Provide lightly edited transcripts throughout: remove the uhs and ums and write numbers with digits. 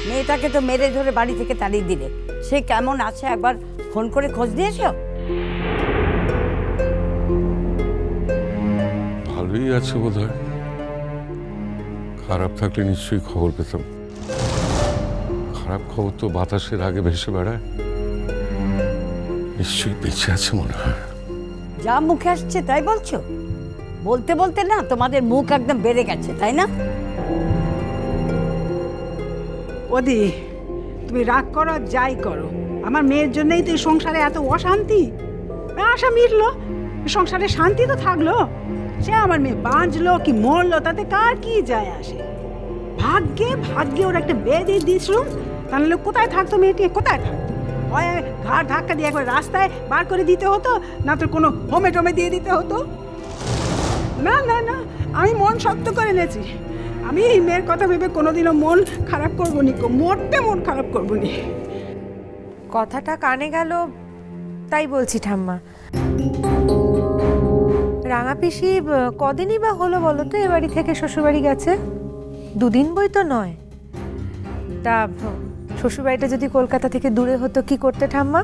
মেয়েটাকে তো মেরে ধরে বাড়ি থেকে তাড়িয়ে দিলে, সে কেমন আছে একবার ফোন করে খোঁজ নিয়েছো? ভালোই আছে বোধহয়, খারাপ থাকলে নিশ্চয়ই খবর পেতাম। খারাপ খবর তো বাতাসের আগে ভেসে বেড়ায়। নিশ্চয়ই বেঁচে আছে মনে হয়। যা মুখে আসছে তাই বলছো? বলতে বলতে না তোমাদের মুখ একদম বেড়ে গেছে, তাই না? ওদি, তুমি রাগ করো যাই করো, আমার মেয়ের জন্যই তো এই সংসারে এত অশান্তি। আশা মিটলো, সংসারে শান্তি তো থাকলো। সে আমার মেয়ে বাঁচলো কি মরলো তাতে কার কি যায় আসে? ভাগ্যে ভাগ্যে ওর একটা বিয়ে দিয়ে দিয়েছিলাম, তাহলে কোথায় থাকতো মেয়েটি, কোথায় থাকতো? হয় ঘাড় ধাক্কা দিয়ে একবার রাস্তায় বার করে দিতে হতো, না তো কোনো হোমে টোমে দিয়ে দিতে হতো। না না না, আমি মন শক্ত করে নিয়েছি। আমি এই মেয়ের কথা ভেবে কোনোদিনও মন খারাপ করবো নি, মরতে মন খারাপ করবো নি। কথাটা কানে গেল তাই বলছি ঠাম্মা। রাঙা পিসি কদিনই বা হলো বলো তো এ বাড়ি থেকে শ্বশুরবাড়ি গেছে? দুদিন বই তো নয়। তা শ্বশুরবাড়িটা যদি কলকাতা থেকে দূরে হতো কি করতে ঠাম্মা?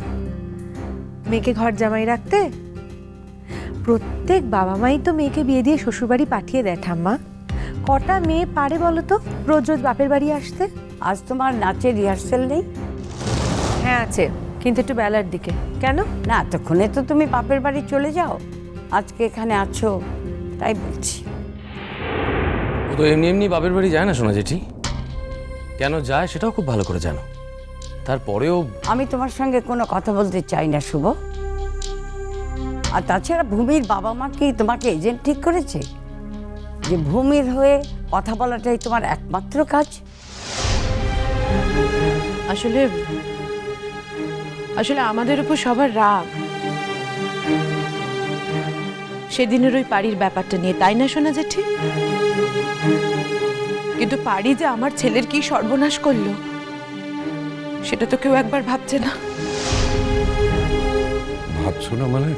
মেয়েকে ঘর জামাই রাখতে? প্রত্যেক বাবা মাই তো মেয়েকে বিয়ে দিয়ে শ্বশুরবাড়ি পাঠিয়ে দেয় ঠাম্মা। কটা মেয়ে পারে বলো তো রোজ রোজ বাপের বাড়ি আসতে? আজ তোমার নাচের রিহার্সেল নেই? হ্যাঁ আছে, কিন্তু একটু বেলার দিকে। কেন? না, এতক্ষণে তো তুমি বাপের বাড়ি চলে যাও, আজকে এখানে আছো তাই বলছি। ও তো এমনি এমনি বাপের বাড়ি যায় না সোনা জেঠি। কেন যায় সেটাও খুব ভালো করে জানো। তারপরেও আমি তোমার সঙ্গে কোনো কথা বলতে চাই না শুভ। আর তাছাড়া ভূমির বাবা মা কি তোমাকে এজেন্ট ঠিক করেছে যে ভূমির হয়ে কথা বলাটাই তোমার একমাত্র কাজ? আসলে আসলে আমাদের উপর সবার রাগ সেদিনের ওই পাড়ির ব্যাপারটা নিয়ে, তাই না সোনা জেঠি? কিন্তু পাড়ি যে আমার ছেলের কি সর্বনাশ করলো সেটা তো কেউ একবার ভাবছে না। ভাবছো না মানে?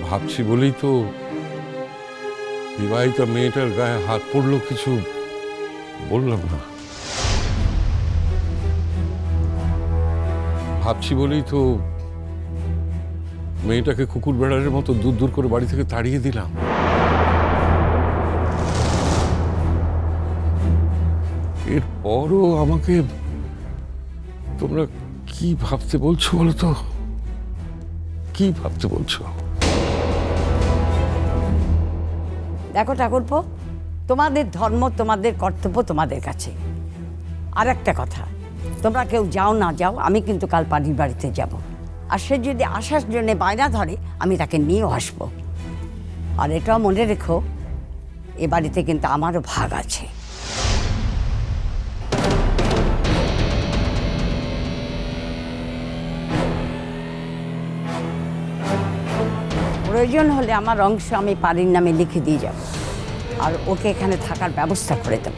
ভাবছি বলেই তো বিবাহিতা মেয়েটার গায়ে হাত পড়লো, কিছু বললাম না। ভাবছি বলেই তো মেয়েটাকে কুকুর বেড়ারের মতো দূর দূর করে বাড়ি থেকে তাড়িয়ে দিলাম। এরপরও আমাকে তোমরা কি ভাবতে বলছো বলো তো? কি ভাবতে বলছো? দেখো ঠাকুরপো, তোমাদের ধর্ম, তোমাদের কর্তব্য তোমাদের কাছে। আর একটা কথা, তোমরা কেউ যাও না যাও, আমি কিন্তু কাল পাড়ির বাড়িতে যাব। আর সে যদি আসার জন্য বায়না ধরে আমি তাকে নিয়েও আসবো। আর এটাও মনে রেখো, এ বাড়িতে কিন্তু আমারও ভাগ আছে। প্রয়োজন হলে আমার অংশ আমি পাড়ির নামে লিখে দিয়ে যাব, আর ওকে এখানে থাকার ব্যবস্থা করে দেব,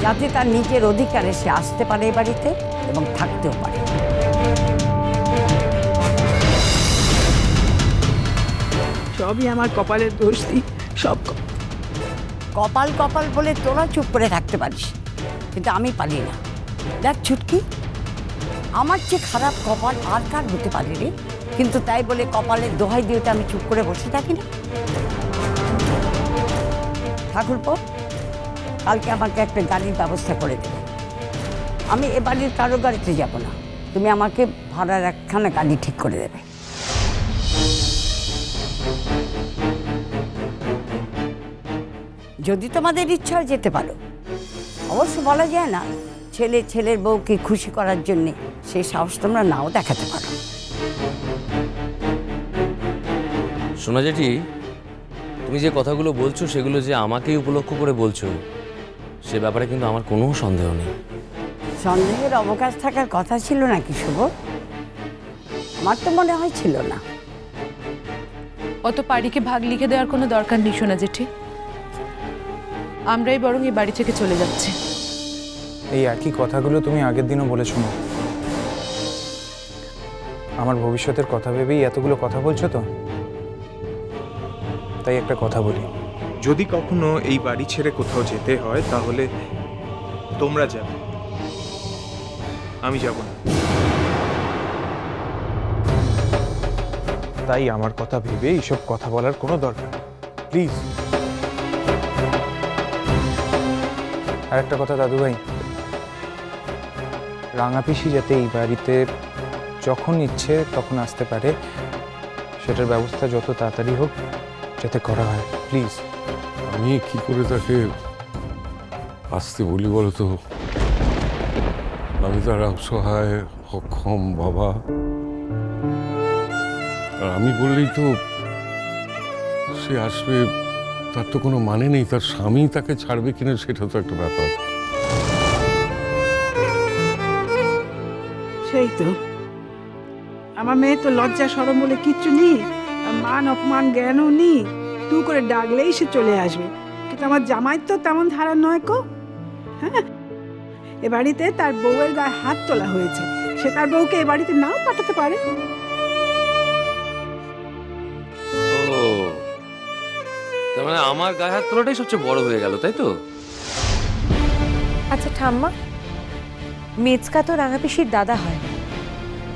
যাতে তার নিজের অধিকারে সে আসতে পারে এই বাড়িতে এবং থাকতেও পারে। সবই আমার কপালের দোষ দি, সব কপাল কপাল বলে তোরা চুপ করে থাকতে পারিস, কিন্তু আমি পারি না। দেখ ছুটকি, আমার চেয়ে খারাপ কপাল আর কার হতে পারে রে? কিন্তু তাই বলে কপালের দোহাই দিয়ে আমি চুপ করে বসে থাকি না। ঠাকুরপো, কালকে আমাকে একটা গাড়ির ব্যবস্থা করে দেবে। আমি এ বাড়ির কারো গাড়িতে যাব না, তুমি আমাকে ভাড়ার একখানা গাড়ি ঠিক করে দেবে। যদি তোমাদের ইচ্ছা হয় যেতে পারো, অবশ্য বলা যায় না, ছেলে ছেলের বউকে খুশি করার জন্যে সেই সাহস তোমরা নাও দেখাতে পারো। সোনা জেঠি, তুমি যে কথাগুলো বলছো সেগুলো যে আমাকেই উপলক্ষ করে বলছো সে ব্যাপারে কিন্তু আমার কোনো সন্দেহ নেই। সন্দেহের অবকাশ থাকার কথা ছিল নাকি শুভ? আমার তো মনে হয় ছিল না। অত পাড়িকে ভাগ লিখে দেওয়ার কোনো দরকার নেই সোনা জেঠি। আমরাই বরং এই বাড়ি থেকে চলে যাচ্ছি। এই একই কথাগুলো তুমি আগের দিনও বলেছো না? আমার ভবিষ্যতের কথা ভেবেই এতগুলো কথা বলছো তো? তাই একটা কথা বলি, যদি কখনো এই বাড়ি ছেড়ে কোথাও যেতে হয় তাহলে তোমরা যাবে, আমি যাব না। তাই আমার কথা ভেবে এইসব কথা বলার কোনো দরকার নেই, প্লিজ। আর একটা কথা দাদুভাই, রাঙা পিসি যাতে এই বাড়িতে যখন ইচ্ছে তখন আসতে পারে সেটার ব্যবস্থা যত তাড়াতাড়ি হোক যাতে করা হয়, প্লিজ। আমি কি করে তাকে আসতে বলি বলো তো? আমি তার অসহায় অক্ষম বাবা, আর আমি বললেই তো সে আসবে তার তো কোনো মানে নেই। তার স্বামী তাকে ছাড়বে কিনা সেটা তো একটা ব্যাপার। সেই তো, আমার মেয়ে তো লজ্জা শরম বলে কিচ্ছু নেই, আর মান অপমান জ্ঞানও নেই। তুই করে ডাকলেই সে চলে আসবে, কিন্তু আমার জামাই তো তেমন ধারা নয় কো। হ্যাঁ, এ বাড়িতে তার বউয়ের গায়ে হাত তোলা হয়েছে, সে তার বউকে এ বাড়িতে নাও পাঠাতে পারে। ও, তার মানে আমার গায়ে হাত তোলাটাই সবচেয়ে বড় হয়ে গেল, তাই তো? আচ্ছা ঠাম্মা, মেজকা তো রাঙা পিসির দাদা হয়,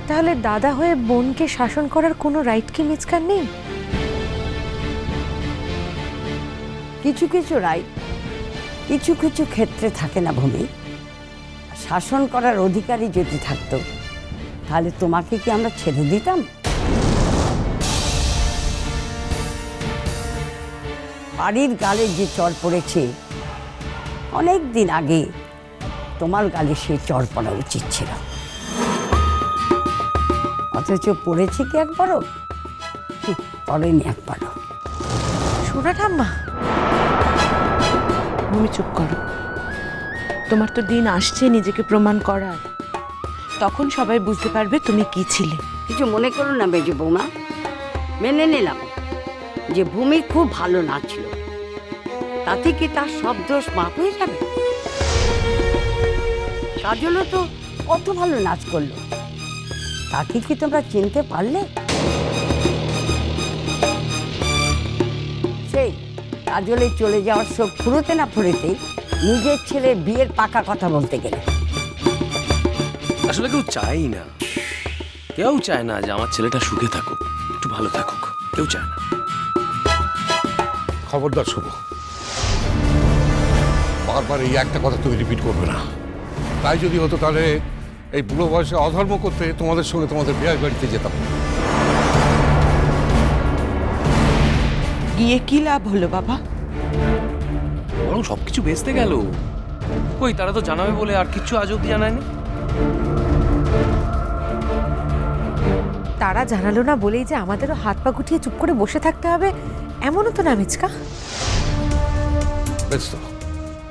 তাহলে দাদা হয়ে বোনকে শাসন করার কোনো রাইট কি মেজকার নেই? কিছু কিছু রাইট কিছু কিছু ক্ষেত্রে থাকে না ভূমি। শাসন করার অধিকারী যদি থাকতো তাহলে তোমাকে কি আমরা ছেড়ে দিতাম? বাড়ির গালে যে চর পড়েছে অনেক দিন আগে, তোমার গালে সেই চর পড়া উচিত ছিল, অথচ পড়েছে কি একবারও? পড়েনি একবারও। শোনা ঠাম্মা, তুমি চুপ করো। তোমার তো দিন আসছে নিজেকে প্রমাণ করার, তখন সবাই বুঝতে পারবে তুমি কি ছিলে। কিছু মনে করো না মেজো বৌমা, মেনে নিলাম যে ভূমি খুব ভালো নাচল, তাতে কি তার সব দোষ মাপ হয়ে যাবে? কাজলও তো কত ভালো নাচ করলো, তাকে কি তোমরা চিনতে পারলে? সেই কাজলে চলে যাওয়ার শোক ফুরোতে না ফুরোতে নিজের ছেলের বিয়ের পাকা কথা বলতে গেলে। আসলে কেউ চাই না, কেউ চায় না যে আমার ছেলেটা সুখে থাকুক, একটু ভালো থাকুক, কেউ চায় না। খবরদার শুভ, বারবার এই একটা কথা তুমি রিপিট করবে না। তাই যদি হতো তাহলে এই বুড়ো বয়সে অধর্ম করতে তোমাদের সঙ্গে তোমাদের বিয়ে বাড়িতে যেতাম। গিয়ে কি লাভ হলো বাবা? বরং সবকিছু বেচতে গেল। কই, তারা তো জানাবে বলে আর কিচ্ছু আজ অব্দি জানায়নি। তারা জানালো না বলেই যে আমাদেরও হাত পা গুটিয়ে চুপ করে বসে থাকতে হবে এমনও তো না মেজকা। বেশ তো,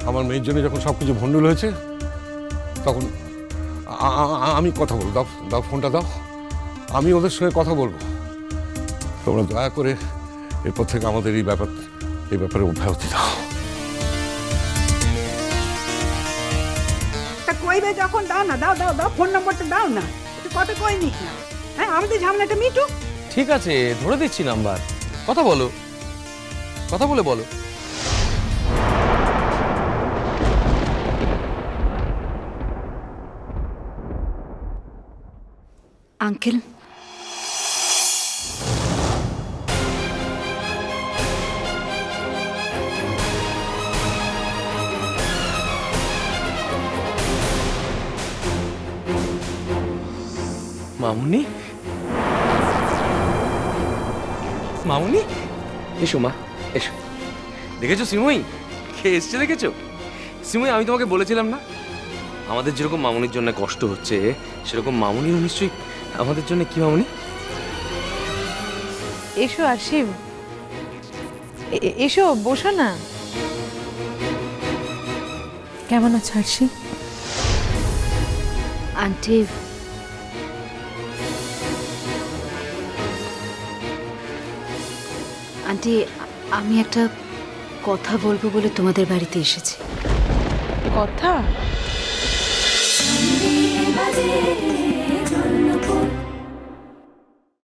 আমার মেয়ের জন্য যখন সব কিছু ভণ্ডুল হয়েছে তখন আমি কথা বলবো। দাও দাও ফোনটা দাও, আমি ওদের সঙ্গে কথা বলবো। তোমরা দয়া করে এরপর থেকে আমাদের এই ব্যাপারে অব্যাহতি দাও। তা কইবে যখন দাও না, দাও দাও দাও, ফোন নম্বরটা দাও না, একটু কথা কই নিস না। হ্যাঁ, আমাদের ঝামেলাটা মিটুক। ঠিক আছে, ধরে দিচ্ছি নাম্বার, কথা বলো, কথা বলে বলো। আঙ্কেল, মামুনি, মামুনি, এসো মা, এসো। দেখেছো সিমুই, কে এসছে দেখেছো? সিমুই, আমি তোমাকে বলেছিলাম না আমাদের যেরকম মামুনির জন্য কষ্ট হচ্ছে সেরকম মামুনিরও নিশ্চয়ই আমাদের জন্য। কি মামুনি? এসো আশিম, এসো বসো না। কেমন আছো আরশি? আন্টি, আন্টি, আমি একটা কথা বলবো বলে তোমাদের বাড়িতে এসেছি। কথা?